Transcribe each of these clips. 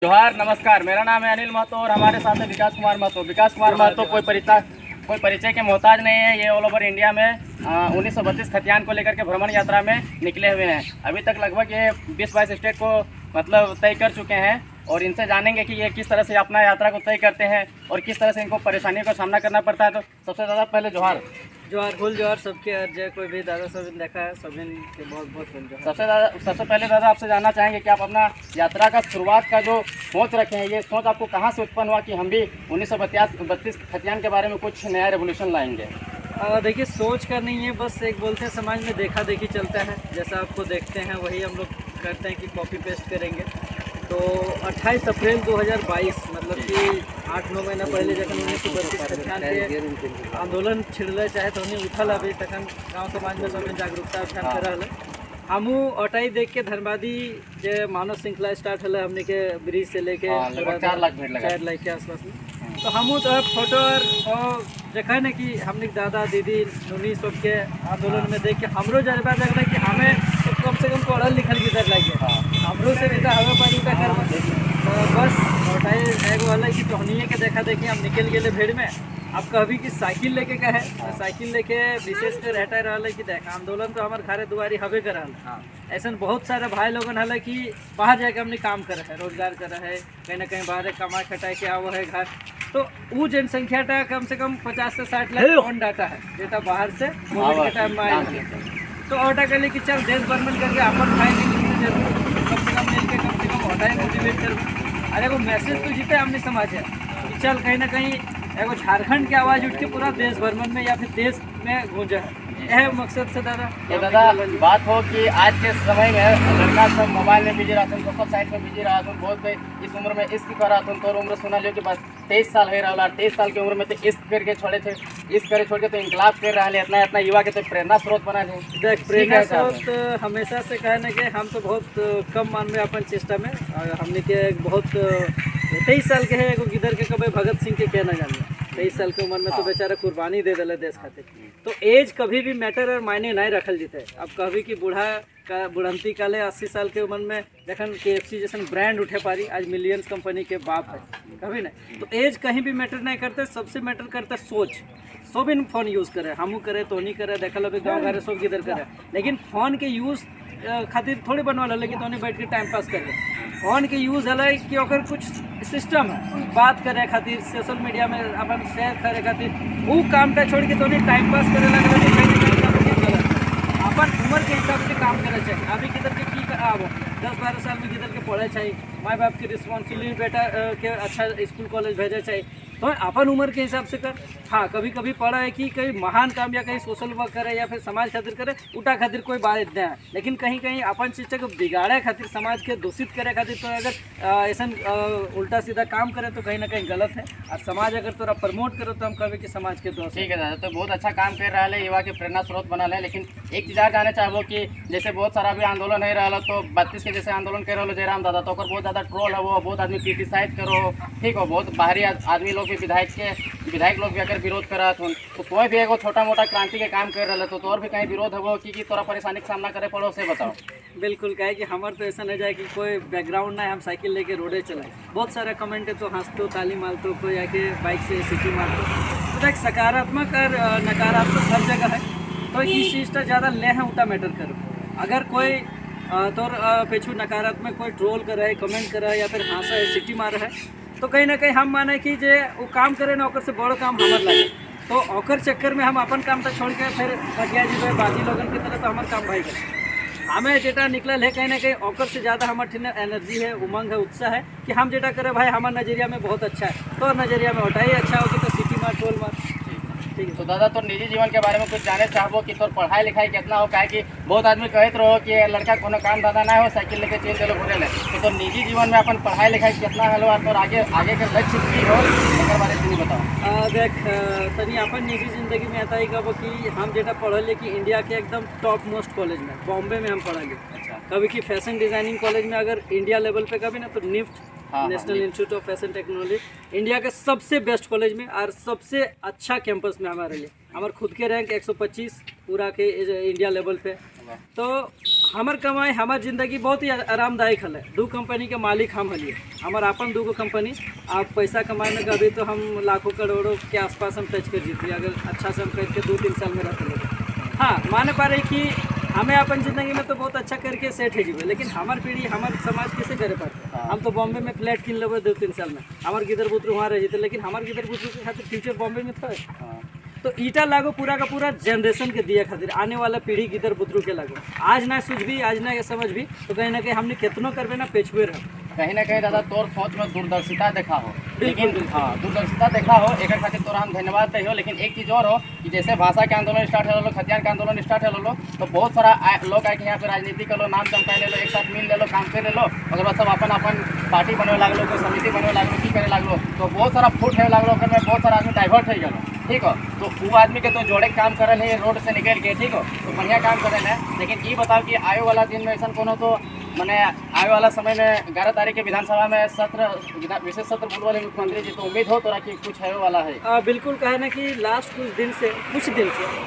जोहार नमस्कार। मेरा नाम है अनिल महतो और हमारे साथ है विकास कुमार महतो। विकास कुमार महतो कोई परिचय के मोहताज नहीं है। ये ऑल ओवर इंडिया में 1932 खतियान को लेकर के भ्रमण यात्रा में निकले हुए हैं। अभी तक लगभग ये 20-22 स्टेट को मतलब तय कर चुके हैं और इनसे जानेंगे कि ये किस तरह से अपना यात्रा को तय करते हैं और किस तरह से इनको परेशानियों का सामना करना पड़ता है। तो सबसे ज़्यादा पहले जोहार फुल जोहार सबके अर्ज कोई भी दादा सब देखा है सभी के बहुत बहुत फुल जोहार। सबसे पहले दादा आपसे जानना चाहेंगे कि आप अपना यात्रा का शुरुआत का जो सोच रखे हैं, ये सोच आपको कहाँ से उत्पन्न हुआ कि हम भी 1932 खतियान के बारे में कुछ नया रेवोल्यूशन लाएंगे? देखिए, सोच का नहीं है, बस एक बोलते हैं समाज में देखा देखी चलता है। जैसा आपको देखते हैं वही हम लोग करते हैं कि कॉपी पेस्ट करेंगे। तो 28 अप्रैल 2022 मतलब कि 8-9 महीना पहले जब 1932 खतियान के आंदोलन छिड़ले चाहे तो उन्हें उठल अभी तक गाँव समाज में सब जागरूकता अभियान कर रहा है। हमू अटाई देख के धनबादी जो मानव श्रृंखला स्टार्ट है हमने के ब्रिज से लेके 4 लाख के आसपास में। तो हमू तो फोटो और देखा ना कि हमने दादा दीदी नुनी सबके आंदोलन में देख के हमरो जज्बा जगला कि हमें तो कम से कम पढ़ल लिखल की दर लगे हमरो से बेटा हवा पानी का कर बस अटाई एगो अलग कि टहनिए के देखा देखी हम निकल गए भीड़ में। अब कभी कि साइकिल लेके कहे साइकिल लेके विशेष कर हटा रहा है कि देख आंदोलन तो हमारे घरे दुआरी हवे कर रहा है। ऐसा बहुत सारे भाई लोगन है कि बाहर जाके हमने काम कर है, रोजगार कर है, कहीं ना कहीं बाहर कमा खटाए के आओ है घर। तो वो जनसंख्या टा कम से कम 50 से 60 लाख ऑन डाटा है जेटा बाहर से कोविड के टाइम में आए। तो ऑटा कर ले कि चल देश भ्रमण करके अपन फाइनेंस से जरूर कम से कम मिल के कम से कम ऑटा मोटिवेट कर। अरे वो मैसेज तो जीते हमने समाज है कि चल कहीं ना कहीं एगो झारखंड की आवाज़ उठ के पूरा देश भ्रमण में या फिर देश में गूंजा है। यह मकसद से दादा ये दादा बात हो कि आज के समय में लड़का सब मोबाइल में बिजी रहते हैं, सोशल साइट में बिजी रहा बहुत इस उम्र में इश्क कर रहा तो उम्र सुना लियो कि बस 23 साल है रहा 23 साल की उम्र में तो इश्क करके छोड़े थे, इश्क करे छोड़ के तो इनकलाब कर रहा है। इतना युवा के तो प्रेरणा स्रोत बना है। देख प्रेरणा स्रोत हमेशा से कहे ना कि हम तो बहुत कम मान में अपन चेष्टा में हमने के बहुत 23 साल के है एगो गिदर के कभी भगत सिंह के कहना जाने 23 साल की उम्र में तो बेचारा कुर्बानी दे दिले देश खातिर। तो एज कभी भी मैटर और मायने नहीं रखल जीते। अब कभी कि बुढ़ंती काले 80 साल के उम्र में देखन KFC जैसे ब्रांड उठे पारी आज मिलियंस कंपनी के बाप है कभी नहीं। तो एज कहीं भी मैटर नहीं करते, सबसे मैटर करता सोच। सब इन फोन यूज़ करे, हमू करे तो नहीं करे, देखल अभी गाँव घर सब किधर करे, लेकिन फ़ोन के यूज़ खातिर थोड़ी बनवा लेकिन तो बैठ के टाइम पास कर फोन के यूज़ है कि अगर कुछ सिस्टम है बात करे खातिर सोशल मीडिया में अपन शेयर करे खातिर वो काम का छोड़ के तो नहीं टाइम पास करे लगे अपन उम्र के हिसाब से काम करे चाहिए। अभी किधर के की आबो 10-12 साल में किधर के पढ़े चाहिए, माँ बाप की रिस्पॉन्सिबिलिटी बेटा के अच्छा स्कूल कॉलेज भेजे चाहिए तो अपन उम्र के हिसाब से कर। हाँ कभी कभी पढ़ा है कि कहीं महान काम या कहीं सोशल वर्क करे या फिर समाज खातिर करे उठा खातिर कोई बात नहीं है, लेकिन कहीं कहीं अपन चीज़ को बिगाड़े खातिर समाज के दूषित करे खातिर तो अगर ऐसा उल्टा सीधा काम करे तो कहीं ना कहीं गलत है। और समाज अगर तोरा प्रमोट करो तो हम कहे कि समाज के दोस्त। ठीक है दादा, तो बहुत अच्छा काम कर रहा है, युवा के प्रेरणा स्रोत बना है। लेकिन एक चीज़ और जाने चाहबो कि जैसे बहुत सारा भी आंदोलन है रहा तो 32 के जैसे आंदोलन कर रहा जयराम दादा तो बहुत ज़्यादा ट्रोल है, वो बहुत आदमी क्रिटिसाइज करो ठीक हो, बहुत बाहरी आदमी लोग भी विधायक लोग भी अगर विरोध करा तो कोई भी एगो छोटा मोटा क्रांति के काम कर रहा तो और भी कहीं विरोध है वो कि तोरा परेशानी का सामना करे पड़ो से बताओ। बिल्कुल कहे कि हमारे तो ऐसा नहीं जाए कि कोई बैकग्राउंड ना है, हम साइकिल लेके रोडे चलाए। बहुत सारा कमेंट है तो हंसते ताली मारते कोई आके बाइक से सिटी मारते। तो एक सकारात्मक और नकारात्मक हर जगह है। तो इस चीज़ का ज़्यादा ले है उल्टा मैटर करो। अगर कोई तोर पेछू नकारात्मक कोई ट्रोल कर रहा है, कमेंट कर रहा है या फिर हंसा है सिटी मार रहा है तो कहीं ना कहीं हम माने कि जे वो काम करे ना ओकर से बड़ो काम हमार लगे तो ओकर चक्कर में हम अपन काम तो छोड़ के फिर बटिया जी बाजी लोगन की तरह तो हमारे काम भाई करे। हमें जेटा निकल है कहीं ना कहीं ओकर से ज़्यादा हमारे एनर्जी है, उमंग है, उत्साह है कि हम जेटा करे भाई हमारे नज़रिया में बहुत अच्छा है तो नज़रिया में उठाई अच्छा होगी तो सिटी मार टोल मार। ठीक है। तो दादा तो निजी जीवन के बारे में कुछ जाने चाहबो कि तोर पढ़ाई लिखाई कितना हो, काहे कि बहुत आदमी कहत रहो कि लड़का कोनो काम दादा ना हो साइकिल लेके चल चलो घूरे ले तो निजी जीवन में अपन पढ़ाई लिखाई कितना हलो और तोर आगे के लक्ष्य की हो एकर बारे में बताओ। देख तनी अपन निजी जिंदगी में आता ही कब कि हम जेटा पढ़ल कि इंडिया के एकदम टॉप मोस्ट कॉलेज में बॉम्बे में हम पढ़ल। अच्छा। कभी कि फैशन डिज़ाइनिंग कॉलेज में अगर इंडिया लेवल पे कभी ना तो NIFT National Institute of Fashion Technology India के सबसे बेस्ट कॉलेज में और सबसे अच्छा कैंपस में हमारे लिए हमारे खुद के रैंक 125 पूरा के इंडिया लेवल पे। तो हमार कमाई हमार जिंदगी बहुत ही आरामदायक हल है। 2 कंपनी के मालिक हम हलिए, हमार अपन 2 कंपनी। आप पैसा कमाने का अभी तो हम लाखों करोड़ों के आसपास हम टच कर जीती अगर अच्छा से हम करके 2-3 साल में रहते। हाँ, माने पा रहे कि हमें अपन जिंदगी में तो बहुत अच्छा करके सेट है जीवे, लेकिन हमार पीढ़ी हमार समाज कैसे करे पाते। हम तो बॉम्बे में फ्लैट किन लेवे 2-3 साल में, हमार गिदर पुत्र वहाँ रह जीते, लेकिन हमार गिदर पुत्र के खातिर फ्यूचर बॉम्बे में था। तो ईटा लागो पूरा का पूरा जनरेशन के दिया खातिर आने वाला पीढ़ी गिदर बुतरू के लागो। आज ना सूझ भी, आज ना समझ भी, तो कहीं ना कहीं हमने कितनों करवे ना पेछुए रह। कहीं ना कहीं दादा तोर सोच में दूरदर्शिता देखा हो, लेकिन हाँ दूरदर्शिता देखा हो एक खातिर तोरा हम धन्यवाद दे हो। लेकिन एक चीज़ और हो कि जैसे भाषा के आंदोलन स्टार्ट हो लो, खतियान के आंदोलन स्टार्ट हो लो, तो बहुत सारा लोग आए कि यहाँ पे राजनीति कर लो, नाम चमका ले लो, एक साथ मिल ले लो, काम कर ले लो, अगर बाद सब अपन अपन पार्टी बनवे लागलो, कोई समिति बनवे लागलो, की करे लागलो, तो बहुत सारा फुट है लागलो, ओकर में बहुत सारा आदमी डाइवर्ट हो गलो। ठीक हो, तो वो आदमी के तो जोड़े काम करल है रोड से निकल के, ठीक हो, तो बढ़िया काम करल है। लेकिन ये बताओ कि आए वाला दिन में ऐसा कोनो तो मैंने आने वाला समय में 11 तारीख के विधानसभा में विशेष सत्र बोलने वाले मुख्यमंत्री जी, तो उम्मीद हो तो कि कुछ है वाला है। बिल्कुल कहे ना कि लास्ट कुछ दिन से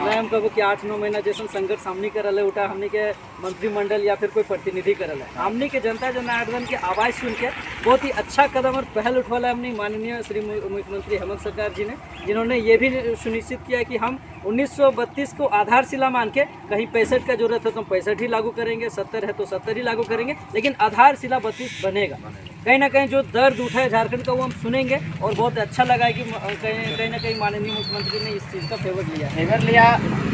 मैं हम कहूँ कि 8-9 महीना जैसे संघर्ष हमने करल है उठा, हमने के मंत्रिमंडल या फिर कोई प्रतिनिधि करल है, हमने के जनता जनार्दन की आवाज़ सुन के बहुत ही अच्छा कदम और पहल उठवाला है हमने माननीय श्री मुख्यमंत्री हेमंत सरकार जी ने, जिन्होंने ये भी सुनिश्चित किया कि हम 1932 को आधारशिला मान के कहीं 65 का जरूरत है तो हम 65 ही लागू करेंगे, 70 है तो 70 ही लागू करेंगे, लेकिन आधारशिला 32 बनेगा। कहीं ना कहीं जो दर्द उठा है झारखंड का वो हम सुनेंगे और बहुत अच्छा लगा है कि कहीं ना कहीं माननीय मुख्यमंत्री ने इस चीज़ का फेवर लिया।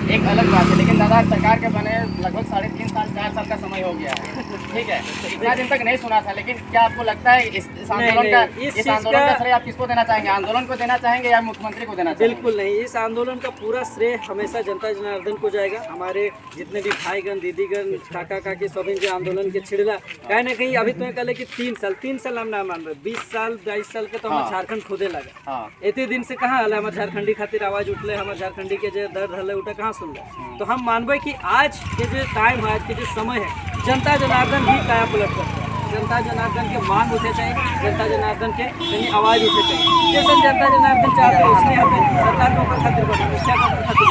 एक अलग बात है, लेकिन दादा सरकार के बने लगभग 3.5 साल 4 साल का समय हो गया है, ठीक है, तो इतना दिन तक नहीं सुना था। लेकिन क्या आपको लगता है इस आंदोलन का श्रेय आप किसको देना चाहेंगे? आंदोलन को देना चाहेंगे या मुख्यमंत्री को देना चाहेंगे? बिल्कुल नहीं, इस आंदोलन का पूरा श्रेय हमेशा जनता जनार्दन को जाएगा। हमारे जितने भी भाईगण दीदीगण काका काकी सब जो आंदोलन के छिड़ला कहीं ना कहीं अभी तो कहले कि 3 साल हम ना मान रहे, 20 साल 22 साल के तो हमारे झारखंड खोदे लगा। इतने दिन से कहाँ हल हमारे झारखंडी खातिर आवाज उठले, हमारे झारखंडी के जो दर्द हल उठे कहाँ सुन ले। तो हम मानबे कि आज के जो टाइम है, आज के जो समय है, जनता जनार्दन भी काया पलट करता है। जनता जनार्दन के मांग उठे चाहिए, जनता जनार्दन के कहीं आवाज़ उठे चाहिए। जैसे जनता जनार्दन चाहते हैं उसने यहाँ पे सरकार को पर खातिर बना, क्या खातिर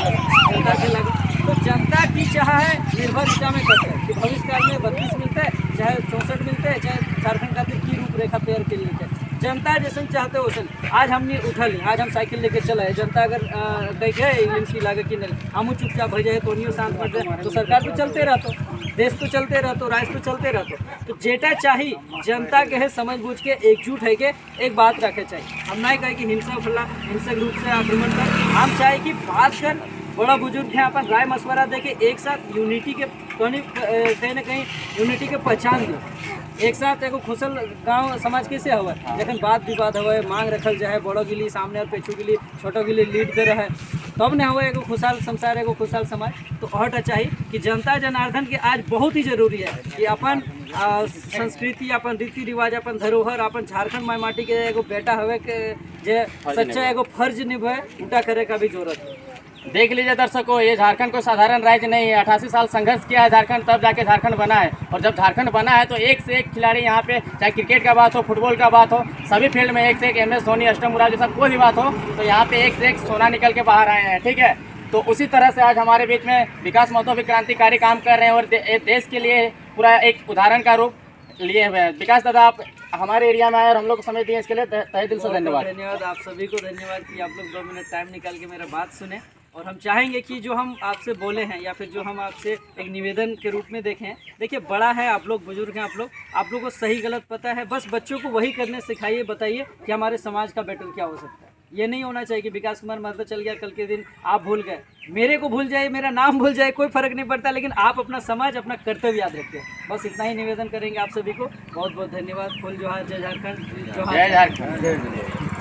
जनता के लगे। तो जनता की चाह है निर्भर इच्छा में करते हैं कि भविष्य काल में 32 मिलता है, चाहे 64 मिलते हैं, चाहे झारखंड खातिर की रूपरेखा तैयार के लिए जनता जैसे चाहते हो वैसे। आज हमने उठल, आज हम साइकिल लेके चला है, जनता अगर देखे इंग्लिश की लागे कि नहीं हम चुपचाप हो जाए तो नहीं शांत कर जाए, तो सरकार तो चलते रहते, देश तो चलते रहते, राज्य तो चलते रहते। तो जेटा चाहिए जनता के है समझ बूझ के एकजुट है के एक बात रखे चाहिए। हम नहीं कहे कि हिंसा फैला, हिंसक रूप से आक्रमण कर, हम चाहे कि बात कर बड़ा बुजुर्ग है अपन राय मशवरा दे के एक साथ यूनिटी के कहीं ना कहीं यूनिटी के पहचान दो। एक साथ एगो खुशल गांव समाज कैसे हुआ जखन बात विवाद हुआ, मांग रखल जाए, बड़ों के लिए सामने और पेछू के लिए छोटों के लिए लीड दे रहा है, तब न हुआ एगो खुशहाल संसार, एगो खुशहाल समाज। तो और चाहिए कि जनता जनार्दन के आज बहुत ही जरूरी है कि अपन संस्कृति, अपन रीति रिवाज, अपन धरोहर, अपन झारखंड माई माटी के एगो बेटा हवे के जे सच्चा एगो फर्ज निभाए उल्टा करे का भी जरूरत है। देख लीजिए दर्शकों, ये झारखंड को साधारण राज्य नहीं है। 88 साल संघर्ष किया है झारखंड, तब जाके झारखंड बना है। और जब झारखंड बना है तो एक से एक खिलाड़ी यहाँ पे, चाहे क्रिकेट का बात हो, फुटबॉल का बात हो, सभी फील्ड में एक से एक MS धोनी, अष्टम मुराद जैसा कोई भी बात हो, तो यहाँ पे एक से एक सोना निकल के बाहर आए हैं, ठीक है। तो उसी तरह से आज हमारे बीच में विकास महतो भी क्रांतिकारी काम कर रहे हैं और देश के लिए पूरा एक उदाहरण का रूप लिए हुए हैं। विकास दादा, आप हमारे एरिया में आए और हम लोग को समय दिए, इसके लिए तहे दिल से धन्यवाद। आप सभी को धन्यवाद कि आप लोग 2 मिनट टाइम निकाल के मेरा बात सुने। और हम चाहेंगे कि जो हम आपसे बोले हैं या फिर जो हम आपसे एक निवेदन के रूप में देखें, देखिए बड़ा है, आप लोग बुजुर्ग हैं, आप लोग को सही गलत पता है, बस बच्चों को वही करने सिखाइए, बताइए कि हमारे समाज का बेटर क्या हो सकता है। ये नहीं होना चाहिए कि विकास कुमार महतो चल गया, कल के दिन आप भूल गए, मेरे को भूल जाए, मेरा नाम भूल जाए, कोई फर्क नहीं पड़ता, लेकिन आप अपना समाज, अपना कर्तव्य याद रखिए। बस इतना ही निवेदन करेंगे आप सभी को। बहुत बहुत धन्यवाद। फुल जोहार, जय झारखंड, जय झारखंड।